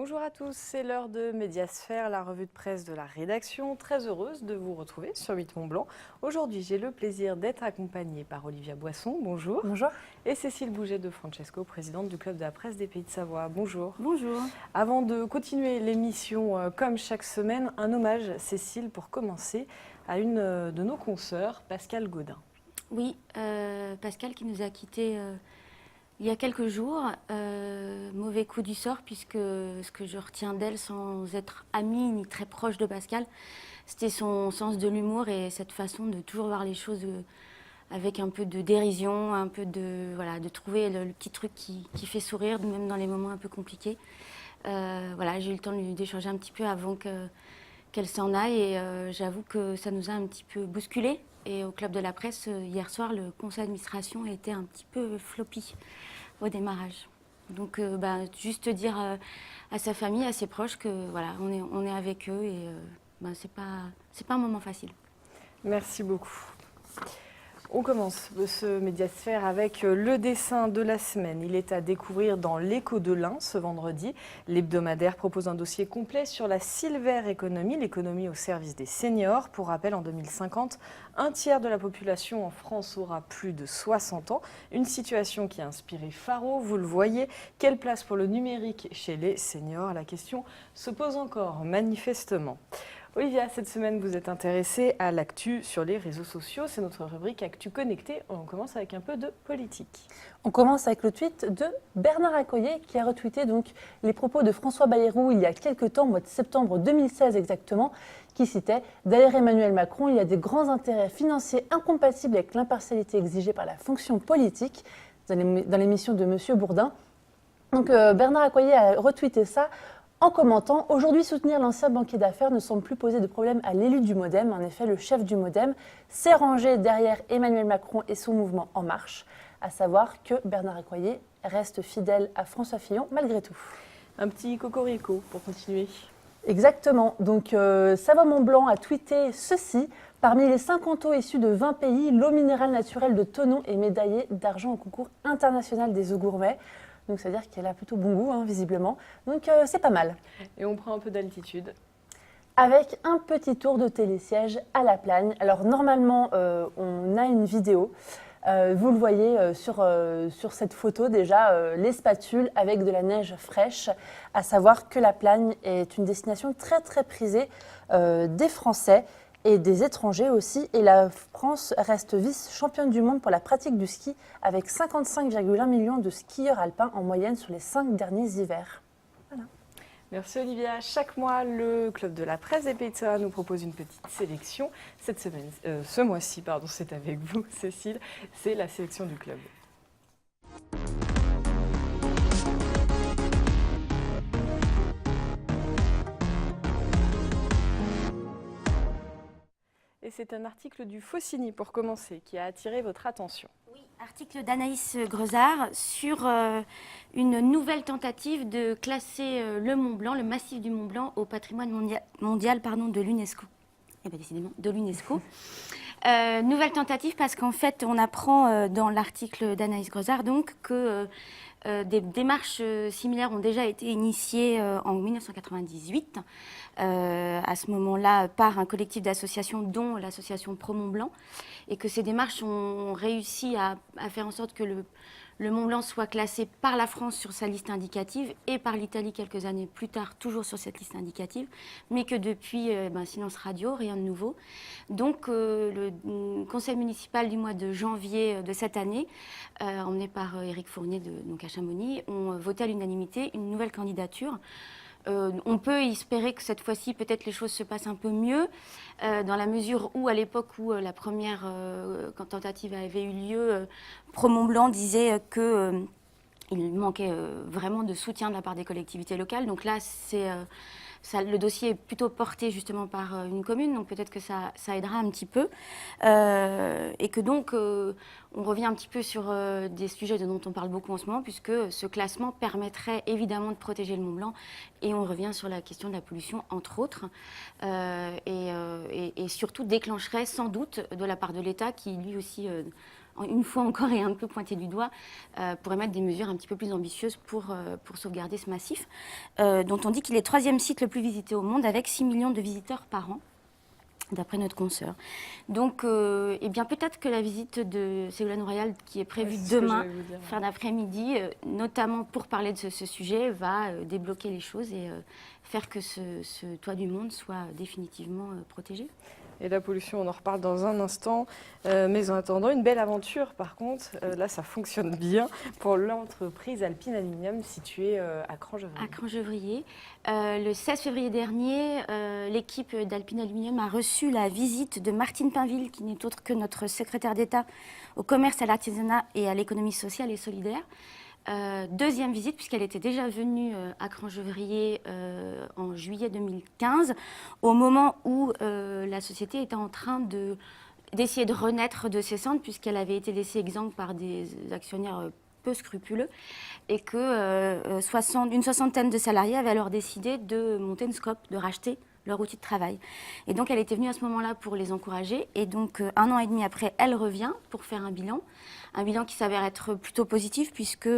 Bonjour à tous, c'est l'heure de Médiasphère, la revue de presse de la rédaction. Très heureuse de vous retrouver sur 8 Mont Blanc. Aujourd'hui, j'ai le plaisir d'être accompagnée par Olivia Boisson, bonjour. Bonjour. Et Cécile Bouget de Francesco, présidente du Club de la presse des Pays de Savoie. Bonjour. Bonjour. Avant de continuer l'émission, comme chaque semaine, un hommage, Cécile, pour commencer, à une de nos consoeurs, Pascale Gaudin. Oui, Pascale qui nous a quittés il y a quelques jours. Mauvais coup du sort, puisque ce que je retiens d'elle, sans être amie ni très proche de Pascale, c'était son sens de l'humour et cette façon de toujours voir les choses avec un peu de dérision, un peu de trouver le petit truc qui fait sourire, même dans les moments un peu compliqués. J'ai eu le temps d'échanger un petit peu avant qu'elle s'en aille et j'avoue que ça nous a un petit peu bousculé. Et au Club de la presse, hier soir, le conseil d'administration a été un petit peu floppy au démarrage. Donc, juste dire à sa famille, à ses proches que on est avec eux et c'est pas un moment facile. Merci beaucoup. On commence ce Médiasphère avec le dessin de la semaine. Il est à découvrir dans l'Écho de l'Ain ce vendredi. L'hebdomadaire propose un dossier complet sur la Silver Economy, l'économie au service des seniors. Pour rappel, en 2050, un tiers de la population en France aura plus de 60 ans. Une situation qui a inspiré Faro, vous le voyez. Quelle place pour le numérique chez les seniors? La question se pose encore manifestement. Olivia, cette semaine, vous êtes intéressée à l'actu sur les réseaux sociaux. C'est notre rubrique Actu Connecté. On commence avec un peu de politique. On commence avec le tweet de Bernard Accoyer qui a retweeté donc les propos de François Bayrou il y a quelques temps, au mois de septembre 2016 exactement, qui citait « Derrière Emmanuel Macron, il y a des grands intérêts financiers incompatibles avec l'impartialité exigée par la fonction politique » dans l'émission de Monsieur Bourdin. Donc Bernard Accoyer a retweeté ça en commentant « Aujourd'hui, soutenir l'ancien banquier d'affaires ne semble plus poser de problème à l'élu du MoDem. En effet, le chef du MoDem s'est rangé derrière Emmanuel Macron et son mouvement En Marche. » À savoir que Bernard Accoyer reste fidèle à François Fillon malgré tout. Un petit cocorico pour continuer. Exactement. Donc Savoie-Mont-Blanc a tweeté ceci. Parmi les 50 eaux issues de 20 pays, l'eau minérale naturelle de Thonon est médaillée d'argent au concours international des eaux gourmets. Donc, c'est-à-dire qu'elle a plutôt bon goût, visiblement. Donc, c'est pas mal. Et on prend un peu d'altitude. Avec un petit tour de télésiège à La Plagne. Alors, normalement, on a une vidéo. Vous le voyez sur cette photo, déjà, les spatules avec de la neige fraîche. À savoir que La Plagne est une destination très, très prisée des Français et des étrangers aussi. Et la France reste vice-championne du monde pour la pratique du ski avec 55,1 millions de skieurs alpins en moyenne sur les 5 derniers hivers. Voilà. Merci Olivia. Chaque mois, le Club de la presse des Pays de Savoie nous propose une petite sélection. Cette semaine, ce mois-ci, c'est avec vous Cécile, c'est la sélection du club. Et c'est un article du Faucigny, pour commencer, qui a attiré votre attention. Oui, article d'Anaïs Grezard sur une nouvelle tentative de classer le Mont Blanc, le massif du Mont Blanc, au patrimoine mondial de l'UNESCO. Eh bien, décidément, de l'UNESCO. Nouvelle tentative parce qu'en fait, on apprend dans l'article d'Anaïs Grezard donc que des démarches similaires ont déjà été initiées en 1998, à ce moment-là par un collectif d'associations dont l'association Pro Mont Blanc, et que ces démarches ont réussi à faire en sorte que le Mont Blanc soit classé par la France sur sa liste indicative et par l'Italie quelques années plus tard, toujours sur cette liste indicative, mais que depuis, silence radio, rien de nouveau. Donc le conseil municipal du mois de janvier de cette année, emmené par Éric Fournier donc à Chamonix, ont voté à l'unanimité une nouvelle candidature. On peut espérer que cette fois-ci, peut-être les choses se passent un peu mieux, dans la mesure où, à l'époque où la première tentative avait eu lieu, Pro Mont Blanc disait qu'il manquait vraiment de soutien de la part des collectivités locales. Donc là, le dossier est plutôt porté justement par une commune, donc peut-être que ça aidera un petit peu. Et que donc, on revient un petit peu sur des sujets dont on parle beaucoup en ce moment, puisque ce classement permettrait évidemment de protéger le Mont Blanc. Et on revient sur la question de la pollution, entre autres. Et surtout déclencherait sans doute de la part de l'État, qui lui aussi une fois encore et un peu pointé du doigt, pour émettre des mesures un petit peu plus ambitieuses pour sauvegarder ce massif, dont on dit qu'il est le 3e site le plus visité au monde, avec 6 millions de visiteurs par an, d'après notre consoeur. Donc, eh bien, peut-être que la visite de Ségolène Royal, qui est prévue demain, fin d'après-midi, notamment pour parler de ce sujet, va débloquer les choses et faire que ce toit du monde soit définitivement protégé. Et la pollution, on en reparle dans un instant. Mais en attendant, une belle aventure, par contre, là, ça fonctionne bien pour l'entreprise Alpine Aluminium située à Crangevrier. À Crangevrier. Le 16 février dernier, l'équipe d'Alpine Aluminium a reçu la visite de Martine Pinville, qui n'est autre que notre secrétaire d'État au commerce, à l'artisanat et à l'économie sociale et solidaire. Deuxième visite, puisqu'elle était déjà venue à Crangevrier en juillet 2015, au moment où la société était en train d'essayer de renaître de ses cendres, puisqu'elle avait été laissée exsangue par des actionnaires peu scrupuleux, et que une soixantaine de salariés avaient alors décidé de monter une SCOP, de racheter leur outil de travail. Et donc elle était venue à ce moment-là pour les encourager, et donc 1 an et demi après, elle revient pour faire un bilan qui s'avère être plutôt positif, puisque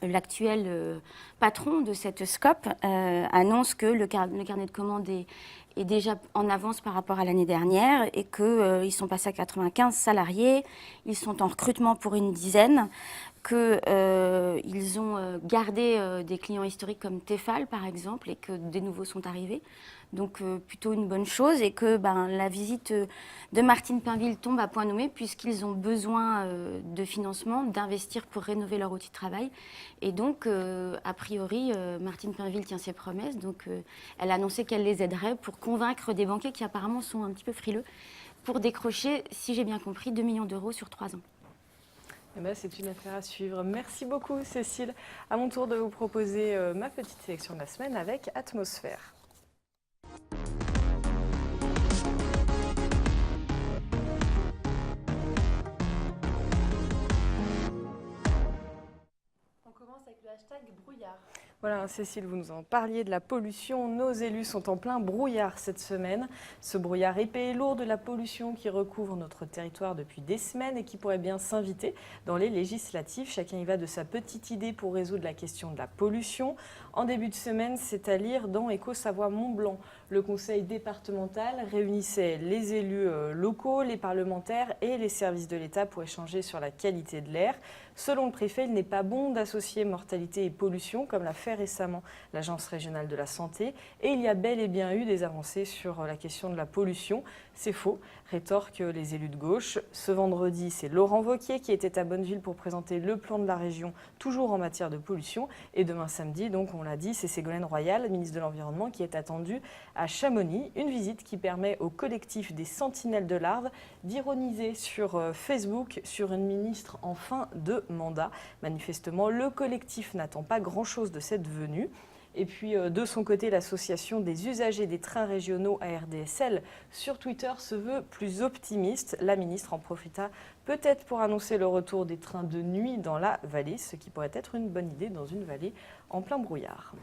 l'actuel patron de cette SCOP annonce que le carnet de commandes est déjà en avance par rapport à l'année dernière, et qu'ils sont passés à 95 salariés, ils sont en recrutement pour une dizaine, qu'ils ont gardé des clients historiques comme Tefal par exemple, et que des nouveaux sont arrivés. Donc plutôt une bonne chose, et que la visite de Martine Pinville tombe à point nommé, puisqu'ils ont besoin de financement, d'investir pour rénover leur outil de travail. Et donc, a priori, Martine Pinville tient ses promesses. Donc elle a annoncé qu'elle les aiderait pour convaincre des banquiers qui apparemment sont un petit peu frileux, pour décrocher, si j'ai bien compris, 2 millions d'euros sur 3 ans. Eh ben, c'est une affaire à suivre. Merci beaucoup, Cécile. À mon tour de vous proposer ma petite sélection de la semaine avec Atmosphère. On commence avec le hashtag brouillard. Voilà, Cécile, vous nous en parliez de la pollution. Nos élus sont en plein brouillard cette semaine. Ce brouillard épais et lourd de la pollution qui recouvre notre territoire depuis des semaines et qui pourrait bien s'inviter dans les législatives. Chacun y va de sa petite idée pour résoudre la question de la pollution. En début de semaine, c'est à lire dans Éco-Savoie-Mont-Blanc. Le conseil départemental réunissait les élus locaux, les parlementaires et les services de l'État pour échanger sur la qualité de l'air. Selon le préfet, il n'est pas bon d'associer mortalité et pollution, comme l'a fait récemment l'Agence régionale de la santé. Et il y a bel et bien eu des avancées sur la question de la pollution. C'est faux, rétorquent les élus de gauche. Ce vendredi, c'est Laurent Wauquiez qui était à Bonneville pour présenter le plan de la région, toujours en matière de pollution. Et demain samedi, donc on l'a dit, c'est Ségolène Royal, ministre de l'Environnement, qui est attendue à Chamonix. Une visite qui permet au collectif des Sentinelles de l'Arve d'ironiser sur Facebook sur une ministre en fin de mandat. Manifestement, le collectif n'attend pas grand-chose de cette venue. Et puis, de son côté, l'association des usagers des trains régionaux ARDSL sur Twitter se veut plus optimiste. La ministre en profita peut-être pour annoncer le retour des trains de nuit dans la vallée, ce qui pourrait être une bonne idée dans une vallée en plein brouillard.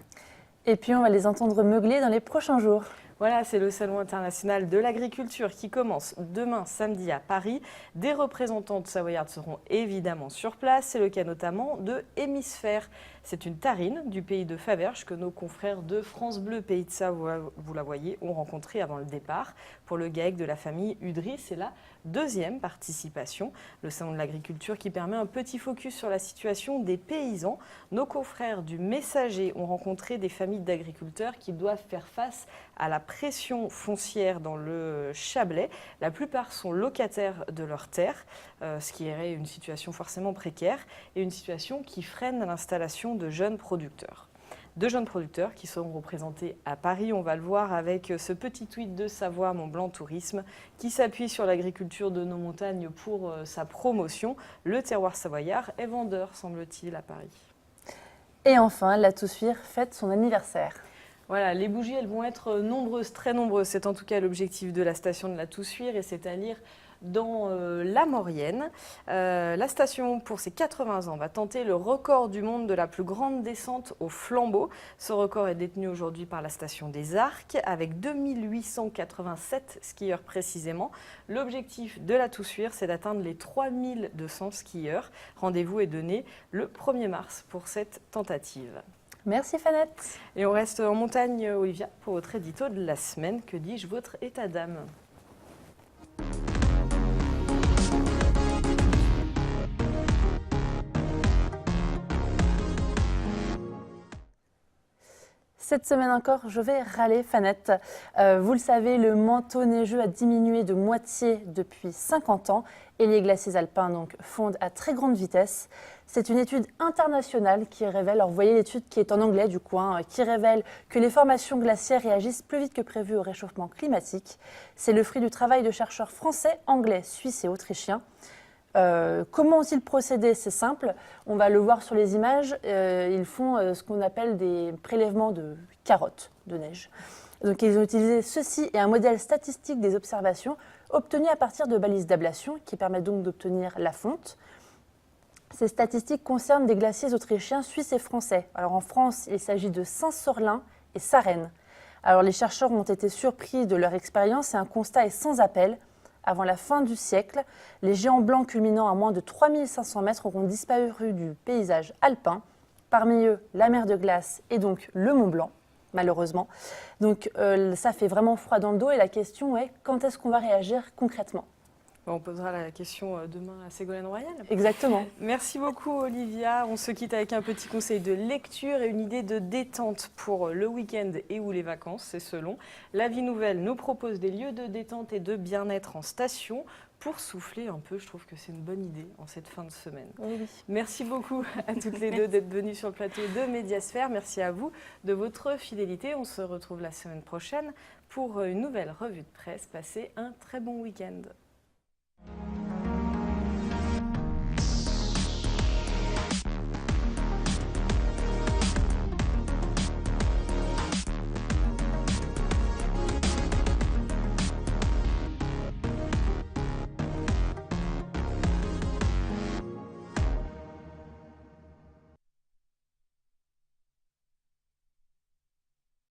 Et puis, on va les entendre meugler dans les prochains jours. Voilà, c'est le Salon international de l'agriculture qui commence demain samedi à Paris. Des représentants de Savoyarde seront évidemment sur place. C'est le cas notamment de Hémisphère. C'est une tarine du pays de Faverges que nos confrères de France Bleu Pays de Savoie, vous la voyez, ont rencontré avant le départ. Pour le GAEC de la famille Udry, c'est la deuxième participation. Le Salon de l'agriculture qui permet un petit focus sur la situation des paysans. Nos confrères du Messager ont rencontré des familles d'agriculteurs qui doivent faire face à la pression foncière dans le Chablais. La plupart sont locataires de leurs terres, ce qui est une situation forcément précaire et une situation qui freine l'installation de jeunes producteurs. Deux jeunes producteurs qui seront représentés à Paris. On va le voir avec ce petit tweet de Savoie Mont-Blanc Tourisme qui s'appuie sur l'agriculture de nos montagnes pour sa promotion. Le terroir savoyard est vendeur, semble-t-il, à Paris. Et enfin, la Toussuire fête son anniversaire. Voilà, les bougies, elles vont être nombreuses, très nombreuses. C'est en tout cas l'objectif de la station de la Toussuire et c'est à lire dans la Maurienne. La station, pour ses 80 ans, va tenter le record du monde de la plus grande descente au flambeau. Ce record est détenu aujourd'hui par la station des Arcs, avec 2887 skieurs précisément. L'objectif de la Toussuire, c'est d'atteindre les 3200 skieurs. Rendez-vous est donné le 1er mars pour cette tentative. Merci Fanette. Et on reste en montagne, Olivia, pour votre édito de la semaine. Que dis-je, votre état d'âme? Cette semaine encore, je vais râler Fanette. Vous le savez, le manteau neigeux a diminué de moitié depuis 50 ans et les glaciers alpins donc, fondent à très grande vitesse. C'est une étude internationale qui révèle, alors vous voyez l'étude qui est en anglais du coup, qui révèle que les formations glaciaires réagissent plus vite que prévu au réchauffement climatique. C'est le fruit du travail de chercheurs français, anglais, suisses et autrichiens. Comment ont-ils procédé? C'est simple, on va le voir sur les images, ils font ce qu'on appelle des prélèvements de carottes de neige. Donc ils ont utilisé ceci et un modèle statistique des observations obtenues à partir de balises d'ablation qui permettent donc d'obtenir la fonte. Ces statistiques concernent des glaciers autrichiens, suisses et français. Alors en France, il s'agit de Saint-Sorlin et Sarenne. Alors les chercheurs ont été surpris de leur expérience et un constat est sans appel. Avant la fin du siècle, les géants blancs culminant à moins de 3500 mètres auront disparu du paysage alpin. Parmi eux, la mer de glace et donc le Mont Blanc, malheureusement. Donc ça fait vraiment froid dans le dos et la question est quand est-ce qu'on va réagir concrètement? On posera la question demain à Ségolène Royal. Exactement. Merci beaucoup Olivia. On se quitte avec un petit conseil de lecture et une idée de détente pour le week-end et ou les vacances, c'est selon. La Vie Nouvelle nous propose des lieux de détente et de bien-être en station pour souffler un peu. Je trouve que c'est une bonne idée en cette fin de semaine. Oui. Merci beaucoup à toutes les deux d'être venues sur le plateau de Médiasphère. Merci à vous de votre fidélité. On se retrouve la semaine prochaine pour une nouvelle revue de presse. Passez un très bon week-end.